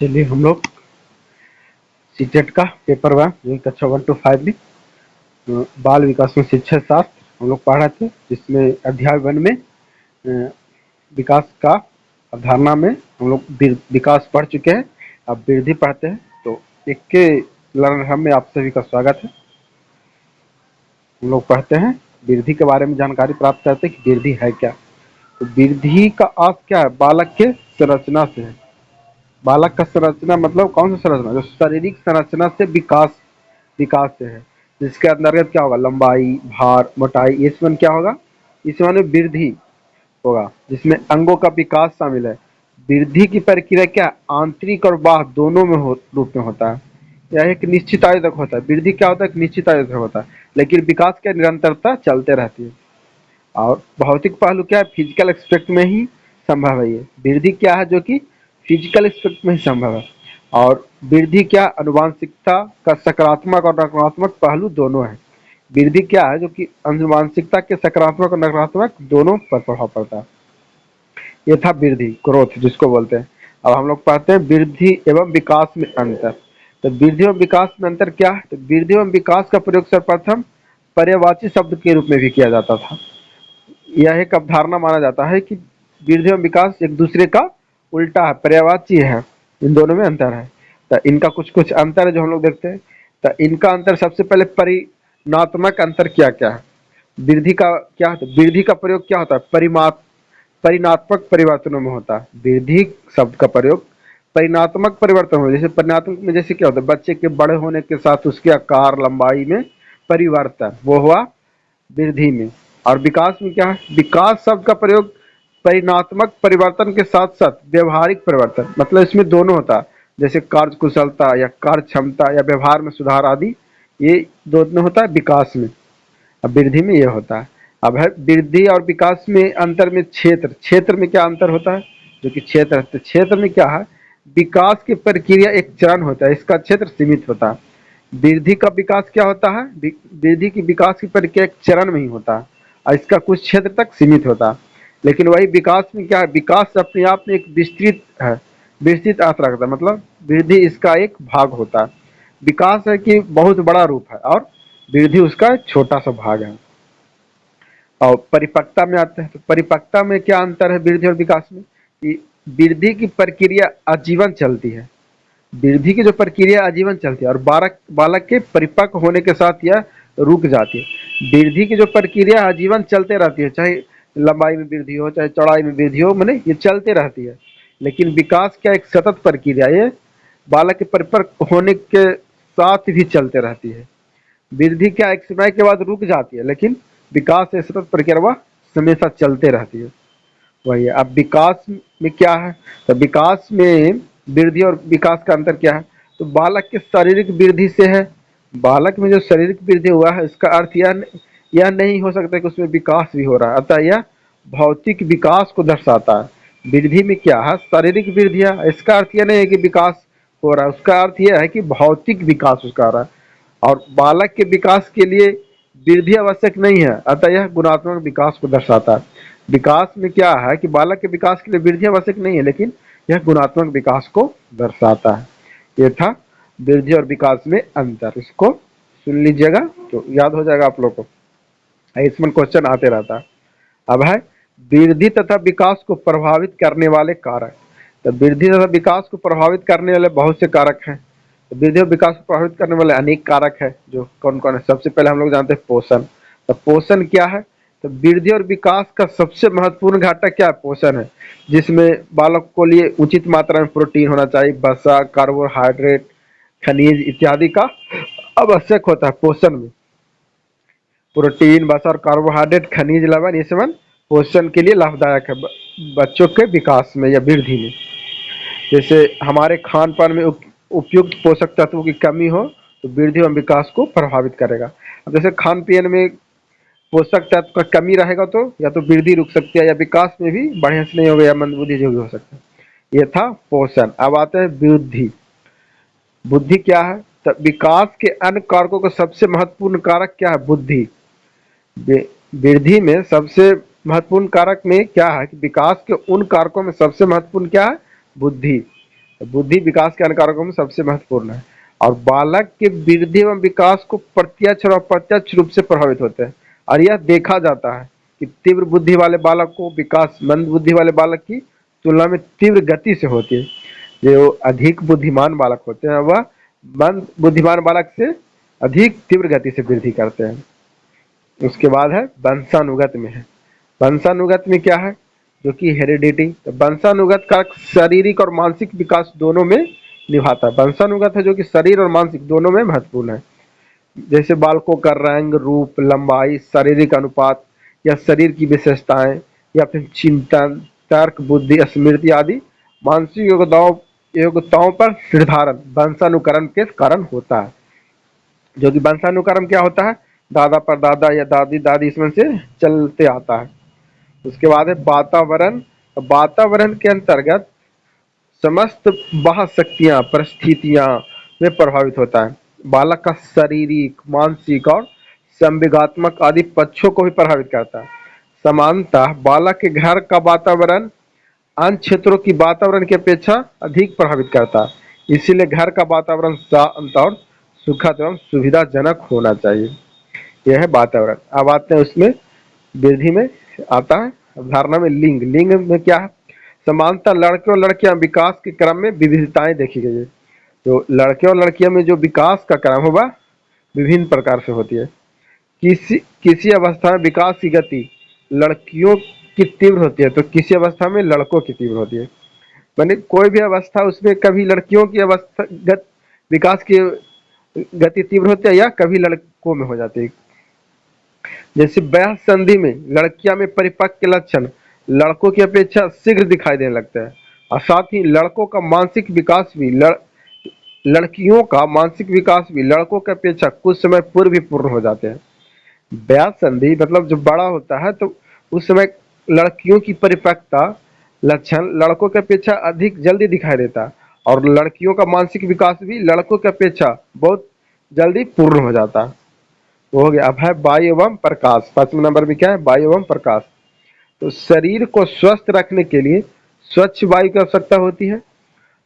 चलिए हम लोग सीटेट का पेपर वन जो कक्षा 1 to 5 में बाल विकास में शिक्षा शास्त्र हम लोग पढ़ रहे थे, जिसमें अध्याय 1 में विकास का अवधारणा में हम लोग विकास पढ़ चुके हैं। अब वृद्धि पढ़ते हैं। तो एक के लर्नर में आप सभी का स्वागत है। हम लोग पढ़ते हैं, वृद्धि के बारे में जानकारी प्राप्त करते हैं कि वृद्धि है क्या। तो वृद्धि का अर्थ क्या है? बालक के संरचना से है। बालक का संरचना मतलब कौन सा संरचना? जो शारीरिक संरचना से विकास विकास से है, जिसके अंतर्गत क्या होगा? लंबाई, भार, मोटाई, इसमें क्या होगा? इसमें वृद्धि होगा, जिसमें अंगों का विकास शामिल है। वृद्धि की प्रक्रिया क्या? आंतरिक और बाह्य दोनों में रूप में होता है। यह एक निश्चित आयु तक होता है। वृद्धि क्या होता है? एक निश्चित आयु तक होता है, लेकिन विकास की निरंतरता चलते रहती है। और भौतिक पहलू क्या है? फिजिकल एस्पेक्ट में ही संभव है। ये वृद्धि क्या है जो कि फिजिकल एस्पेक्ट में ही संभव है। और वृद्धि क्या? अनुवांशिकता का सकारात्मक और नकारात्मक पहलू दोनों है। वृद्धि क्या है जो कि अनुवांशिकता के सकारात्मक और नकारात्मक दोनों पर प्रभाव पड़ता है। ये था वृद्धि, ग्रोथ जिसको बोलते हैं। अब हम लोग पढ़ते हैं वृद्धि एवं विकास में अंतर। तो वृद्धि एवं विकास में अंतर क्या है? तो वृद्धि एवं विकास का प्रयोग सर्वप्रथम पर्यायवाची शब्द के रूप में भी किया जाता था। यह एक अवधारणा माना जाता है कि वृद्धि एवं विकास एक दूसरे का उल्टा है, पर्यायवाची है। इन दोनों में अंतर है। तो इनका कुछ कुछ अंतर है जो हम लोग देखते हैं। तो इनका अंतर सबसे पहले परिणात्मक अंतर क्या क्या है? वृद्धि का क्या है? वृद्धि का प्रयोग क्या होता है? परिणात्मक परिवर्तनों में होता है। वृद्धि शब्द का प्रयोग परिणात्मक परिवर्तन हो, जैसे परिणात्मक में जैसे क्या होता है? बच्चे के बड़े होने के साथ उसके आकार लंबाई में परिवर्तन, वो हुआ वृद्धि में। और विकास में क्या है? विकास शब्द का प्रयोग परिणात्मक परिवर्तन के साथ साथ व्यवहारिक परिवर्तन, मतलब इसमें दोनों होता है, जैसे कार्य कुशलता या कार्य क्षमता या व्यवहार में सुधार आदि, ये दोनों होता है विकास में। अब वृद्धि में ये होता है। अब है वृद्धि और विकास में अंतर में क्षेत्र में क्या अंतर होता है? जो कि क्षेत्र है, तो क्षेत्र में क्या है? विकास की प्रक्रिया एक चरण होता है, इसका क्षेत्र सीमित होता है। वृद्धि का विकास क्या होता है? वृद्धि की विकास की प्रक्रिया एक चरण में ही होता है और इसका कुछ क्षेत्र तक सीमित होता है। लेकिन वही विकास में क्या है? विकास अपने आप में एक विस्तृत है, विस्तृत अर्थ रखता है, मतलब वृद्धि इसका एक भाग होता है। विकास है कि बहुत बड़ा रूप है और वृद्धि उसका एक छोटा सा भाग है। और परिपक्वता में आते हैं, तो परिपक्वता में क्या अंतर है वृद्धि और विकास में? कि वृद्धि की प्रक्रिया आजीवन चलती है। वृद्धि की जो प्रक्रिया आजीवन चलती है और बालक बालक के परिपक्व होने के साथ यह रुक जाती है। वृद्धि की जो प्रक्रिया आजीवन चलते रहती है, चाहे लंबाई में वृद्धि हो चाहे चौड़ाई में वृद्धि हो, माने ये चलते रहती है। लेकिन विकास क्या? एक सतत प्रक्रिया, ये बालक के परिपक्व होने के साथ भी चलते रहती है। वृद्धि क्या? एक समय के बाद रुक जाती है, लेकिन विकास से सतत प्रक्रिया वह हमेशा चलते रहती है। वही है। अब विकास में क्या है? तो विकास में वृद्धि और विकास का अंतर क्या है? तो बालक के शारीरिक वृद्धि से है। बालक में जो शारीरिक वृद्धि हुआ है, इसका अर्थ यह नहीं हो सकता कि उसमें विकास भी हो रहा है, अतः यह भौतिक विकास को दर्शाता है। वृद्धि में क्या है? शारीरिक वृद्धि है, इसका अर्थ यह नहीं है कि विकास हो रहा है, उसका अर्थ यह है कि भौतिक विकास उसका आ रहा है। और बालक के विकास के लिए वृद्धि आवश्यक नहीं है, अतः यह गुणात्मक विकास को दर्शाता है। विकास में क्या है कि बालक के विकास के लिए वृद्धि आवश्यक नहीं है, लेकिन यह गुणात्मक विकास को दर्शाता है। ये था वृद्धि और विकास में अंतर। इसको सुन लीजिएगा तो याद हो जाएगा आप लोग को, इसमें क्वेश्चन आते रहता है। अब है वृद्धि तथा विकास को प्रभावित करने वाले कारक। तो वृद्धि तथा विकास को प्रभावित करने वाले बहुत से कारक हैं। तो वृद्धि और विकास को प्रभावित करने वाले अनेक कारक है, जो कौन कौन है? सबसे पहले हम लोग जानते हैं पोषण। तो पोषण क्या है? तो वृद्धि और विकास का सबसे महत्वपूर्ण घटक क्या है? पोषण है, जिसमें बालक को लिए उचित मात्रा में प्रोटीन होना चाहिए, वसा, कार्बोहाइड्रेट, खनिज इत्यादि का आवश्यक होता है पोषण में। प्रोटीन, वसा और कार्बोहाइड्रेट, खनिज, लवण, ये सब पोषण के लिए लाभदायक है बच्चों के विकास में या वृद्धि में। जैसे हमारे खान पान में उपयुक्त पोषक तत्वों की कमी हो तो वृद्धि एवं विकास को प्रभावित करेगा। अब जैसे खान पीन में पोषक तत्व का कमी रहेगा तो या तो वृद्धि रुक सकती है या विकास में भी बढ़िया से नहीं होगा या मंदबुद्धि जो भी हो सकता है। ये था पोषण। अब आते हैं बुद्धि। बुद्धि क्या है? तो विकास के अन्य कारकों का सबसे महत्वपूर्ण कारक क्या है? बुद्धि। वृद्धि में सबसे महत्वपूर्ण कारक में क्या है कि विकास के उन कारकों में सबसे महत्वपूर्ण क्या है? बुद्धि। बुद्धि विकास के अन्य कारकों में सबसे महत्वपूर्ण है और बालक के वृद्धि एवं विकास को प्रत्यक्ष और अप्रत्यक्ष रूप से प्रभावित होते हैं। और यह देखा जाता है कि तीव्र बुद्धि वाले बालक को विकास मंद बुद्धि वाले बालक की तुलना में तीव्र गति से होती है। जो अधिक बुद्धिमान बालक होते हैं वह मंद बुद्धिमान बालक से अधिक तीव्र गति से वृद्धि करते हैं। उसके बाद है वंशानुगत में है। वंशानुगत में क्या है? जो कि हेरिडिटी। तो वंशानुगत का शारीरिक और मानसिक विकास दोनों में निभाता है। वंशानुगत है जो कि शरीर और मानसिक दोनों में महत्वपूर्ण है। जैसे बालकों का रंग, रूप, लंबाई, शारीरिक अनुपात या शरीर की विशेषताएं या फिर चिंतन, तर्क, बुद्धि, स्मृति आदि मानसिक योग्यताओं पर निर्धारण वंशानुकरण के कारण होता है। जो कि वंशानुक्रम क्या होता है? दादा परदादा या दादी दादी इसमें से चलते आता है। उसके बाद है वातावरण। वातावरण के अंतर्गत समस्त बाह्य शक्तियां परिस्थितियां में प्रभावित होता है। बालक का शारीरिक, मानसिक और संवेगात्मक आदि पक्षों को भी प्रभावित करता है। समानतः बालक के घर का वातावरण अन्य क्षेत्रों की वातावरण की अपेक्षा अधिक प्रभावित करता है। इसीलिए घर का वातावरण शांत और सुखद एवं सुविधाजनक होना चाहिए। यह है वातावरण। अब आते हैं उसमें वृद्धि में आता है अवधारणा में लिंग। लिंग में क्या है? समानता लड़के और लड़कियां विकास के क्रम में विविधताएं देखी गई है। तो लड़के और लड़कियों में जो विकास का क्रम होगा विभिन्न प्रकार से होती है। किसी किसी अवस्था में विकास की गति लड़कियों की तीव्र होती है तो किसी अवस्था में लड़कों की तीव्र होती है। मैंने कोई भी अवस्था उसमें कभी लड़कियों की अवस्था विकास की गति तीव्र होती है या कभी लड़कों में हो जाती है। जैसे ब्याह संधि में लड़कियां में परिपक्व के लक्षण लड़कों की अपेक्षा शीघ्र दिखाई देने लगते हैं और साथ ही लड़कों का मानसिक विकास भी लड़कियों का मानसिक विकास भी लड़कों की अपेक्षा कुछ समय पूर्व ही पूर्ण हो जाते हैं। ब्याह संधि मतलब जब बड़ा होता है तो उस समय लड़कियों की परिपक्वता लक्षण लड़कों की अपेक्षा अधिक जल्दी दिखाई देता है और लड़कियों का मानसिक विकास भी लड़कों की अपेक्षा बहुत जल्दी पूर्ण हो जाता है। तो हो गया। अब है वायु एवं प्रकाश। 5वें नंबर में क्या है? वायु एवं प्रकाश। तो शरीर को स्वस्थ रखने के लिए स्वच्छ वायु की आवश्यकता होती है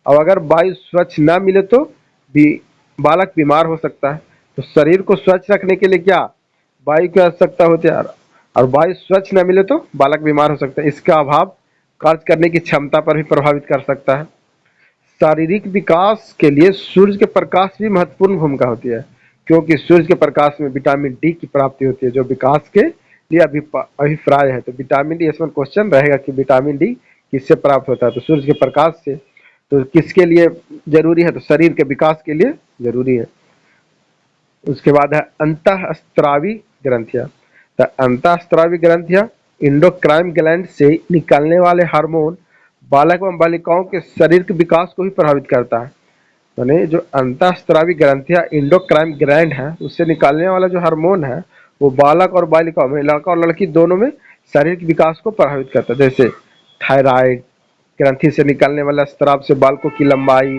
और अगर वायु स्वच्छ ना मिले तो भी बालक बीमार हो सकता है। तो शरीर को स्वच्छ रखने के लिए क्या वायु की आवश्यकता होती है और वायु स्वच्छ न मिले तो बालक बीमार हो सकता है। इसका अभाव कार्य करने की क्षमता पर भी प्रभावित कर सकता है। शारीरिक विकास के लिए सूर्य के प्रकाश भी महत्वपूर्ण भूमिका होती है क्योंकि सूर्य के प्रकाश में विटामिन डी की प्राप्ति होती है जो विकास के लिए अभिप्राय है। तो विटामिन डी इसमें क्वेश्चन रहेगा कि विटामिन डी किससे प्राप्त होता है? तो सूर्य के प्रकाश से। तो किसके लिए जरूरी है? तो शरीर के विकास के लिए जरूरी है। उसके बाद है अंतःस्त्रावी ग्रंथियां। तो अंतःस्त्रावी ग्रंथियां इंडोक्राइन ग्लैंड से निकलने वाले हार्मोन बालक एवं बालिकाओं के शरीर के विकास को भी प्रभावित करता है। यानी जो अंतःस्त्रावी ग्रंथियां इंडोक्राइन ग्लैंड है उससे निकालने वाला जो हार्मोन है वो बालक और बालिकाओं में लड़का और लड़की दोनों में शारीरिक विकास को प्रभावित करता है। जैसे थायराइड ग्रंथि से निकलने वाला स्राव से बालकों की लंबाई,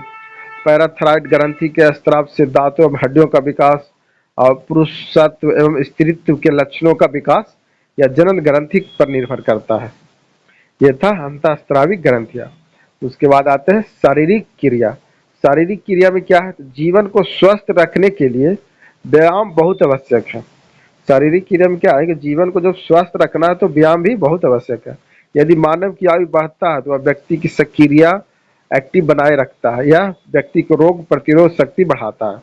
पैराथायरॉइड ग्रंथि के स्राव से दांतों एवं हड्डियों का विकास और पुरुषत्व एवं स्त्रीत्व के लक्षणों का विकास या जनन ग्रंथि पर निर्भर करता है। ये था अंतःस्रावी ग्रंथियां। उसके बाद आते हैं शारीरिक क्रिया। शारीरिक क्रिया में क्या है? जीवन को स्वस्थ रखने के लिए व्यायाम बहुत आवश्यक है। शारीरिक क्रिया में क्या है कि जीवन को जब स्वस्थ रखना है तो व्यायाम भी बहुत आवश्यक है। यदि मानव की आयु बढ़ता है तो वह व्यक्ति की सक्रिय एक्टिव बनाए रखता है या व्यक्ति को रोग प्रतिरोध शक्ति बढ़ाता है।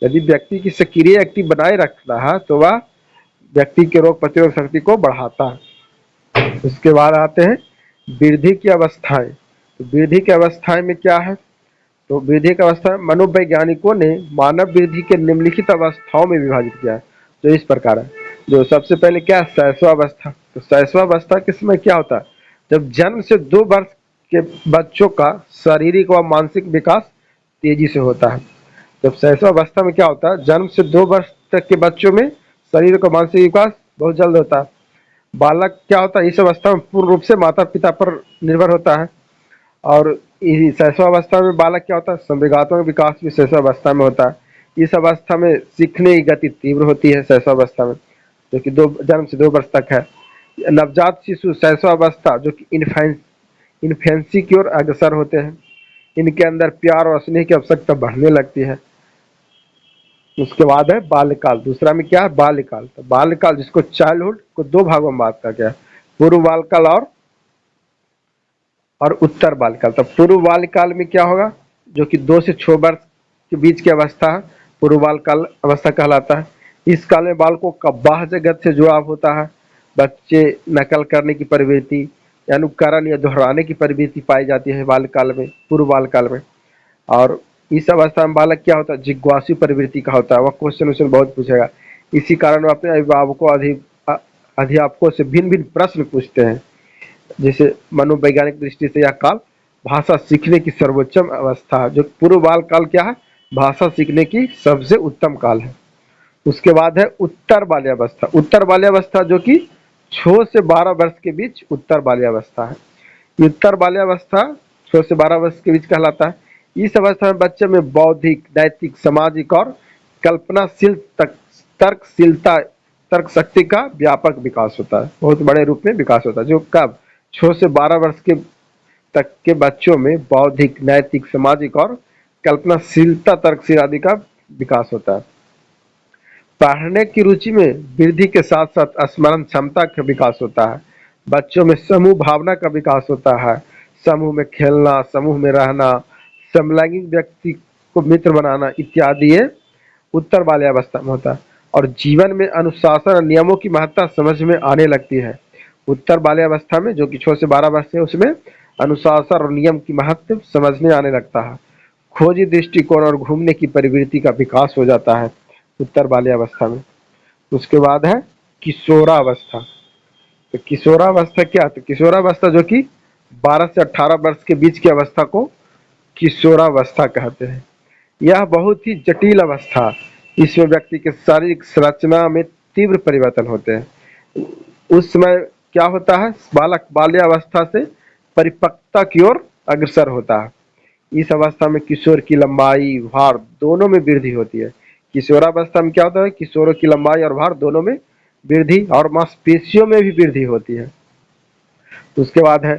यदि व्यक्ति की सक्रिय एक्टिव बनाए रखता है तो वह व्यक्ति के रोग प्रतिरोध शक्ति को बढ़ाता है। उसके बाद आते हैं वृद्धि की अवस्थाएं। तो वृद्धि की अवस्थाएं में क्या है? तो वृद्धि की अवस्था में मनोवैज्ञानिकों ने मानव वृद्धि के निम्नलिखित अवस्थाओं में विभाजित किया है जो इस प्रकार है। जो सबसे पहले क्या है? शैशवावस्था। तो शैशवावस्था के समय क्या होता है? जब जन्म से 2 वर्ष के बच्चों का शारीरिक व मानसिक विकास तेजी से होता है। जब शैशवावस्था में क्या होता है? जन्म से 2 वर्ष तक के बच्चों में शारीरिक और मानसिक विकास बहुत जल्द होता है। बालक क्या होता है? इस अवस्था में पूर्ण रूप से माता पिता पर निर्भर होता है और शैशवावस्था में बालक क्या होता है? संवेगात्मक विकास भी शैशवावस्था में होता है। इस अवस्था में सीखने की गति तीव्र होती है शैशवावस्था में जो कि जन्म से 2 वर्ष तक है। नवजात शिशु शैशवावस्था जो कि इन्फेंसी की ओर अग्रसर होते हैं। इनके अंदर प्यार और स्नेह की आवश्यकता बढ़ने लगती है। उसके बाद है बाल्यकाल। दूसरा में क्या है? बाल्यकाल। तो बाल्यकाल जिसको चाइल्डहुड को दो भागों में बांटा गया है, पूर्व बाल्यकाल और उत्तर बाल्यकाल। तो पूर्व बाल्यकाल में क्या होगा? जो कि 2 से 6 वर्ष के बीच की अवस्था है, पूर्व बाल्यकाल अवस्था कहलाता है। इस काल में बालकों का बाह्य जगत से जुड़ाव होता है। बच्चे नकल करने की प्रवृत्ति, अनुकरण या दोहराने की प्रवृत्ति पाई जाती है बाल्यकाल में, पूर्व बाल्यकाल में। और इस अवस्था में बालक क्या होता है? जिज्ञासु प्रवृत्ति का होता है। वह क्वेश्चन वोश्चन बहुत पूछेगा। इसी कारण वो अपने अभिभावकों अध्यापकों से भिन्न भिन्न प्रश्न पूछते हैं। जैसे मनोवैज्ञानिक दृष्टि से यह काल भाषा सीखने की सर्वोच्चम अवस्था है। जो पूर्व बाल काल क्या है? भाषा सीखने की सबसे उत्तम काल है। उसके बाद है उत्तर बाल्यावस्था। उत्तर बाल्यावस्था जो कि 6 से 12 वर्ष के बीच उत्तर बाल्यावस्था है। उत्तर बाल्यावस्था 6 से 12 वर्ष के बीच कहलाता है। इस अवस्था में बच्चे में बौद्धिक, नैतिक, सामाजिक और कल्पनाशील तर्कशीलता, तर्क शक्ति का व्यापक विकास होता है, बहुत बड़े रूप में विकास होता है। जो कब 6 से 12 वर्ष के तक के बच्चों में बौद्धिक, नैतिक, सामाजिक और कल्पनाशीलता, तर्कशील आदि का विकास होता है। पढ़ने की रुचि में वृद्धि के साथ साथ स्मरण क्षमता का विकास होता है। बच्चों में समूह भावना का विकास होता है। समूह में खेलना, समूह में रहना, समलैंगिक व्यक्ति को मित्र बनाना इत्यादि ये उत्तर बाल्यावस्था में होता है। और जीवन में अनुशासन और नियमों की महत्ता समझ में आने लगती है। उत्तर बाल्यावस्था में जो कि 6 से 12 वर्ष है, उसमें अनुशासन और नियम की महत्व समझने आने लगता है। खोजी दृष्टिकोण और घूमने की प्रवृत्ति का विकास हो जाता है उत्तर बाल्यावस्था में। उसके बाद है किशोरावस्था। तो किशोरावस्था क्या? तो किशोरावस्था जो कि 12 से 18 वर्ष के बीच की अवस्था को किशोरावस्था कहते हैं। यह बहुत ही जटिल अवस्था, इसमें व्यक्ति के शारीरिक संरचना में तीव्र परिवर्तन होते हैं। उस समय क्या होता है? बालक बाल्यावस्था से परिपक्वता की ओर अग्रसर होता है। इस अवस्था में किशोर की लंबाई, भार दोनों में वृद्धि होती है। किशोरावस्था में क्या होता है? किशोरों की लंबाई और भार दोनों में वृद्धि, और मांसपेशियों में भी वृद्धि होती है। उसके बाद है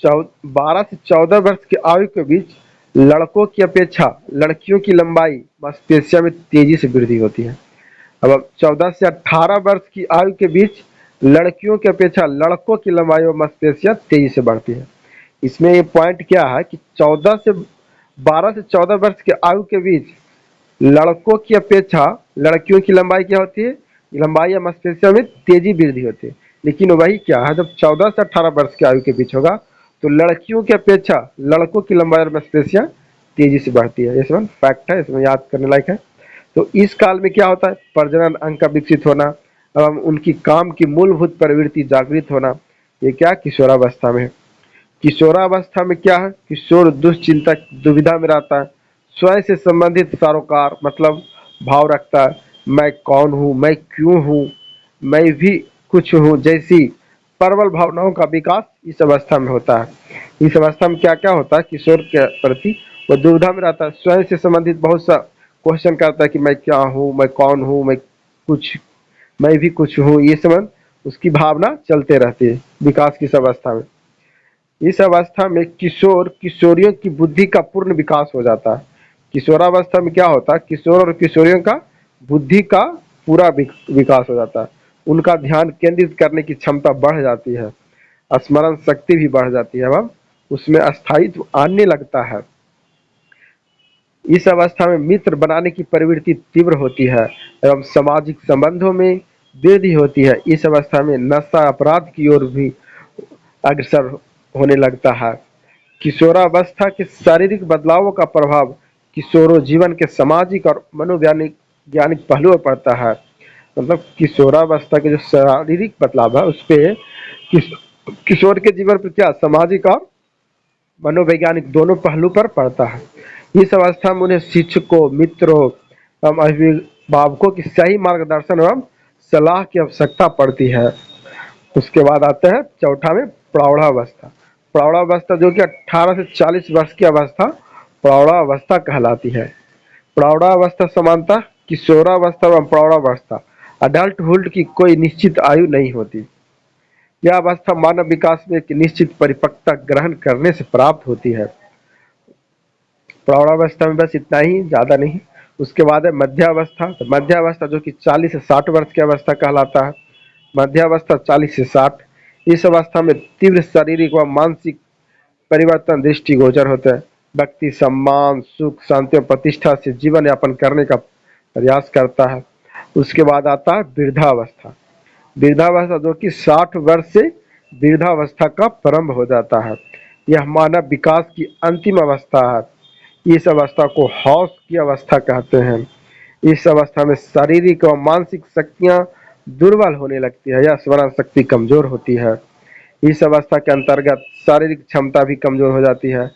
12 से 14 वर्ष की आयु के बीच लड़कों की अपेक्षा लड़कियों की लंबाई मांसपेशियों में तेजी से वृद्धि होती है। अब 14 से 18 वर्ष की आयु के बीच लड़कियों की अपेक्षा लड़कों की लंबाई और मांसपेशियां तेजी से बढ़ती है। इसमें ये पॉइंट क्या है कि 12 से 14 वर्ष की आयु के बीच लड़कों की अपेक्षा लड़कियों की लंबाई क्या होती है? लंबाई या मांसपेशियों में तेजी वृद्धि होती है। लेकिन वही क्या है, जब 14 से 18 वर्ष की आयु के बीच होगा तो लड़कियों की अपेक्षा लड़कों की लंबाई और मांसपेशियां तेजी से बढ़ती है। ये सब फैक्ट है, इसमें याद करने लायक है। तो इस काल में क्या होता है? प्रजनन अंग का विकसित होना एवं उनकी काम की मूलभूत प्रवृत्ति जागृत होना, ये क्या किशोरावस्था में है। किशोरावस्था में क्या है? किशोर दुश्चिंतक दुविधा में रहता है। स्वयं से संबंधित सरोकार मतलब भाव रखता है। मैं कौन हूँ, मैं क्यों हूँ, मैं भी कुछ हूँ जैसी प्रबल भावनाओं का विकास इस अवस्था में होता है। इस अवस्था में क्या क्या होता है? किशोर के प्रति वो दुविधा में रहता है। स्वयं से संबंधित बहुत सा क्वेश्चन करता है कि मैं क्या हूँ, मैं कौन हूँ, मैं भी कुछ हूँ। ये सब उसकी भावना चलते रहती है विकास की इस अवस्था में। इस अवस्था में किशोर किशोरियों की बुद्धि का पूर्ण विकास हो जाता है। किशोरावस्था में क्या होता है? किशोर और किशोरियों का बुद्धि का पूरा विकास हो जाता है। उनका ध्यान केंद्रित करने की क्षमता बढ़ जाती है, स्मरण शक्ति भी बढ़ जाती है एवं उसमें स्थायित्व आने लगता है। इस अवस्था में मित्र बनाने की प्रवृत्ति तीव्र होती है एवं सामाजिक संबंधों में वृद्धि होती है। इस अवस्था में नशा अपराध की ओर भी अग्रसर होने लगता है। किशोरावस्था के शारीरिक बदलावों का प्रभाव किशोरों जीवन के सामाजिक और मनोवैज्ञानिक ज्ञानिक पहलुओं पर पड़ता है। मतलब किशोरावस्था के जो शारीरिक बदलाव है उस पे किशोर के जीवन पर क्या सामाजिक और मनोवैज्ञानिक दोनों पहलू पर पड़ता है। इस अवस्था में उन्हें शिक्षकों, मित्रों एवं अभिभावकों की सही मार्गदर्शन एवं सलाह की आवश्यकता पड़ती है। उसके बाद आते हैं चौथा में प्रौढ़ावस्था। प्रौढ़ावस्था जो कि 18 से 40 वर्ष की अवस्था प्रौढ़ावस्था कहलाती है। प्रौढ़ावस्था समानता किशोरावस्था एवं प्रौढ़ावस्था अडल्टहुड की कोई निश्चित आयु नहीं होती। यह अवस्था मानव विकास में एक निश्चित परिपक्वता ग्रहण करने से प्राप्त होती है। प्रौढ़ावस्था में बस इतना ही, ज्यादा नहीं। उसके बाद है मध्यावस्था। तो मध्यावस्था जो कि 40 से 60 वर्ष की अवस्था कहलाता है। मध्यावस्था 40 से 60। इस अवस्था में तीव्र शारीरिक व मानसिक परिवर्तन दृष्टिगोचर होते हैं। व्यक्ति सम्मान, सुख, शांति और प्रतिष्ठा से जीवन यापन करने का प्रयास करता है। उसके बाद आता है वृद्धावस्था। वृद्धावस्था जो कि 60 वर्ष से वृद्धावस्था का प्रारंभ हो जाता है। यह मानव विकास की अंतिम अवस्था है। इस अवस्था को हौस की अवस्था कहते हैं। इस अवस्था में शारीरिक और मानसिक शक्तियां दुर्बल होने लगती है या स्मरण शक्ति कमजोर होती है। इस अवस्था के अंतर्गत शारीरिक क्षमता भी कमजोर हो जाती है।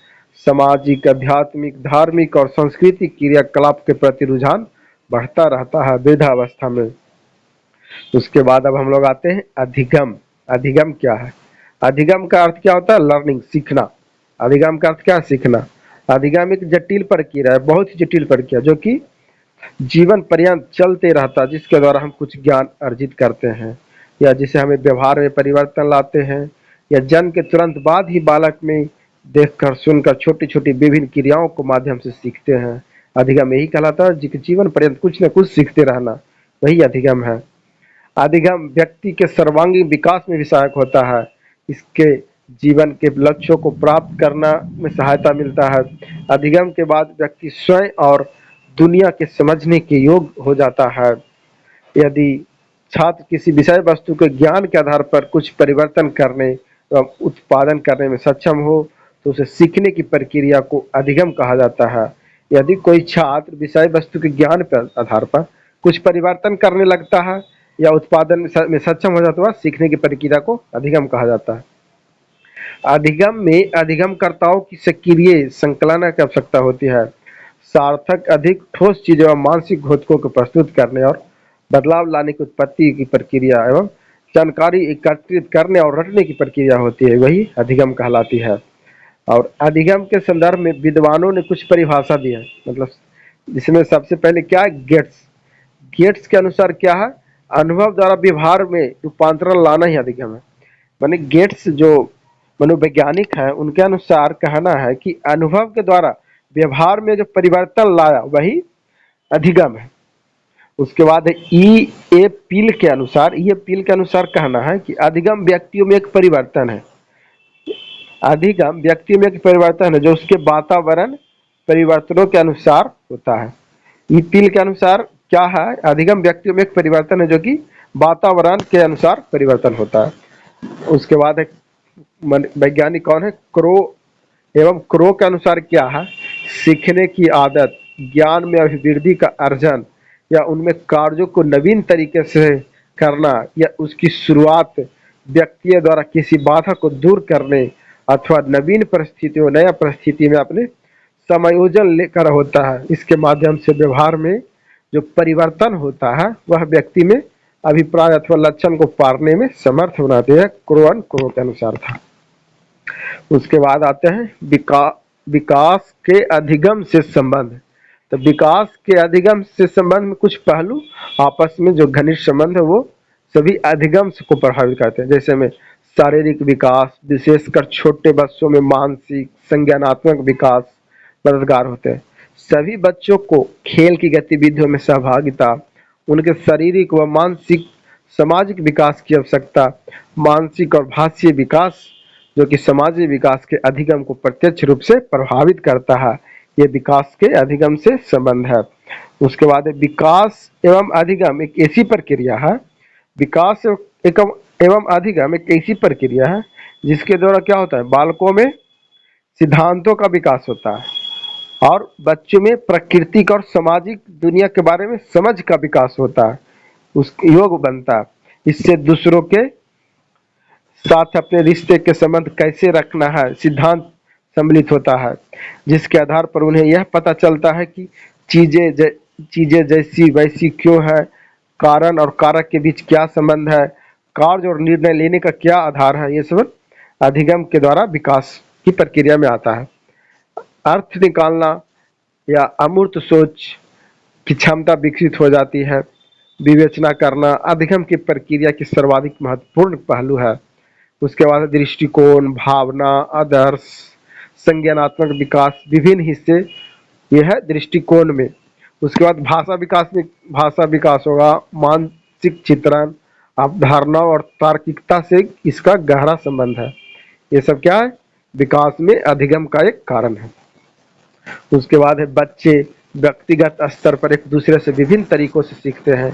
सामाजिक, आध्यात्मिक, धार्मिक और सांस्कृतिक क्रियाकलाप के प्रति रुझान बढ़ता रहता है वृद्धावस्था में। उसके बाद अब हम लोग आते हैं अधिगम। अधिगम क्या है? अधिगम का अर्थ क्या होता है? लर्निंग, सीखना। अधिगम का अर्थ क्या है? सीखना। अधिगम एक जटिल प्रक्रिया है, बहुत ही जटिल प्रक्रिया, जो कि जीवन पर्यंत चलते रहता है, जिसके द्वारा हम कुछ ज्ञान अर्जित करते हैं या जिसे हमें व्यवहार में परिवर्तन लाते हैं, या जन्म के तुरंत बाद ही बालक में देखकर सुनकर छोटी छोटी विभिन्न क्रियाओं को माध्यम से सीखते हैं। अधिगम यही कहलाता है जीवन पर्यंत कुछ न कुछ सीखते रहना, वही अधिगम है। अधिगम व्यक्ति के सर्वांगीण विकास में भी सहायक होता है। इसके जीवन के लक्ष्यों को प्राप्त करना में सहायता मिलता है। अधिगम के बाद व्यक्ति स्वयं और दुनिया के समझने के योग्य हो जाता है। यदि छात्र किसी विषय वस्तु के ज्ञान के आधार पर कुछ परिवर्तन करने एवं उत्पादन करने में सक्षम हो तो उसे सीखने की प्रक्रिया को अधिगम कहा जाता है। यदि कोई छात्र विषय वस्तु के ज्ञान पर आधार पर कुछ परिवर्तन करने लगता है या उत्पादन में सक्षम हो जाता है, सीखने की प्रक्रिया को अधिगम कहा जाता है। अधिगम में अधिगमकर्ताओं की सक्रिय संकलन की आवश्यकता होती है। सार्थक, अधिक ठोस चीजों और मानसिक घोषकों को प्रस्तुत करने और बदलाव लाने की उत्पत्ति की प्रक्रिया एवं जानकारी एकत्रित करने और रटने की प्रक्रिया होती है, वही अधिगम कहलाती है। और अधिगम के संदर्भ में विद्वानों ने कुछ परिभाषा दी है, मतलब जिसमें सबसे पहले क्या है? गेट्स। गेट्स के अनुसार क्या है? अनुभव द्वारा व्यवहार में रूपांतरण लाना ही अधिगम है। माने गेट्स जो मनोवैज्ञानिक हैं उनके अनुसार कहना है कि अनुभव के द्वारा व्यवहार में जो परिवर्तन लाया वही अधिगम है। उसके बाद ई ए पील के अनुसार, ये पील के अनुसार कहना है कि अधिगम व्यक्तियों में एक परिवर्तन है। अधिगम व्यक्ति में एक परिवर्तन है जो उसके वातावरण परिवर्तनों के अनुसार होता है। ई पील के अनुसार क्या है? अधिगम व्यक्तियों में एक परिवर्तन है जो कि वातावरण के अनुसार परिवर्तन होता है। उसके बाद एक वैज्ञानिक कौन है? क्रो। एवं क्रो के अनुसार क्या है? सीखने की आदत, ज्ञान में अभिवृद्धि का अर्जन या उनमें कार्यों को नवीन तरीके से करना या उसकी शुरुआत व्यक्ति द्वारा किसी बाधा को दूर करने अथवा नवीन परिस्थितियों, नया परिस्थिति में अपने समायोजन लेकर होता है। इसके माध्यम से व्यवहार में जो परिवर्तन होता है वह व्यक्ति में अभिप्राय अथवा लक्षण को पारने में समर्थ होना चाहिए, क्रो के अनुसार था। उसके बाद आते हैं विकास के अधिगम से संबंध। तो विकास के अधिगम से संबंध में कुछ पहलू आपस में जो घनिष्ठ संबंध है वो सभी अधिगम को प्रभावित करते हैं। जैसे में शारीरिक विकास, विशेषकर छोटे बच्चों में मानसिक संज्ञानात्मक विकास मददगार होते हैं। सभी बच्चों को खेल की गतिविधियों में सहभागिता, उनके शारीरिक व मानसिक सामाजिक विकास की आवश्यकता, मानसिक और भाषीय विकास जो कि समाजीय विकास के अधिगम को प्रत्यक्ष रूप से प्रभावित करता है, ये विकास के अधिगम से संबंध है। उसके बाद विकास एवं अधिगम एक ऐसी प्रक्रिया है, विकास एवं अधिगम एक ऐसी प्रक्रिया है जिसके द्वारा क्या होता है? बालकों में सिद्धांतों का विकास होता है और बच्चों में प्राकृतिक और सामाजिक दुनिया के बारे में समझ का विकास होता है, उसके योग बनता है। इससे दूसरों के साथ अपने रिश्ते के संबंध कैसे रखना है सिद्धांत सम्मिलित होता है, जिसके आधार पर उन्हें यह पता चलता है कि चीजें जैसी वैसी क्यों है, कारण और कारक के बीच क्या संबंध है, कार्य और निर्णय लेने का क्या आधार है। ये सब अधिगम के द्वारा विकास की प्रक्रिया में आता है। अर्थ निकालना या अमूर्त सोच की क्षमता विकसित हो जाती है। विवेचना करना अधिगम की प्रक्रिया की सर्वाधिक महत्वपूर्ण पहलू है। उसके बाद दृष्टिकोण, भावना, आदर्श, संज्ञानात्मक विकास विभिन्न हिस्से ये है दृष्टिकोण में। उसके बाद भाषा विकास में भाषा विकास होगा, मानसिक चित्रण, अवधारणा और तार्किकता से इसका गहरा संबंध है। ये सब क्या है, विकास में अधिगम का एक कारण है। उसके बाद है बच्चे व्यक्तिगत स्तर पर एक दूसरे से विभिन्न तरीकों से सीखते हैं।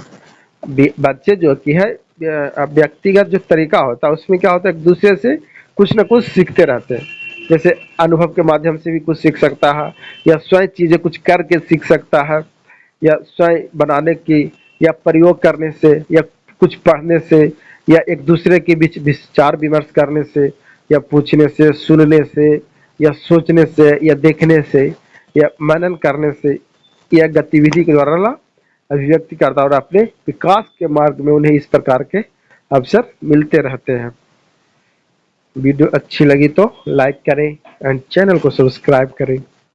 बच्चे जो कि है व्यक्तिगत जो तरीका होता है उसमें क्या होता है, एक दूसरे से कुछ ना कुछ सीखते रहते हैं। जैसे अनुभव के माध्यम से भी कुछ सीख सकता है, या स्वयं चीजें कुछ करके सीख सकता है, या स्वयं बनाने की, या प्रयोग करने से, या कुछ पढ़ने से, या एक दूसरे के बीच विचार विमर्श करने से, या पूछने से, सुनने से, या सोचने से, या देखने से, या मनन करने से, या गतिविधि के द्वारा अभिव्यक्ति करता है, और अपने विकास के मार्ग में उन्हें इस प्रकार के अवसर मिलते रहते हैं। वीडियो अच्छी लगी तो लाइक करें एंड चैनल को सब्सक्राइब करें।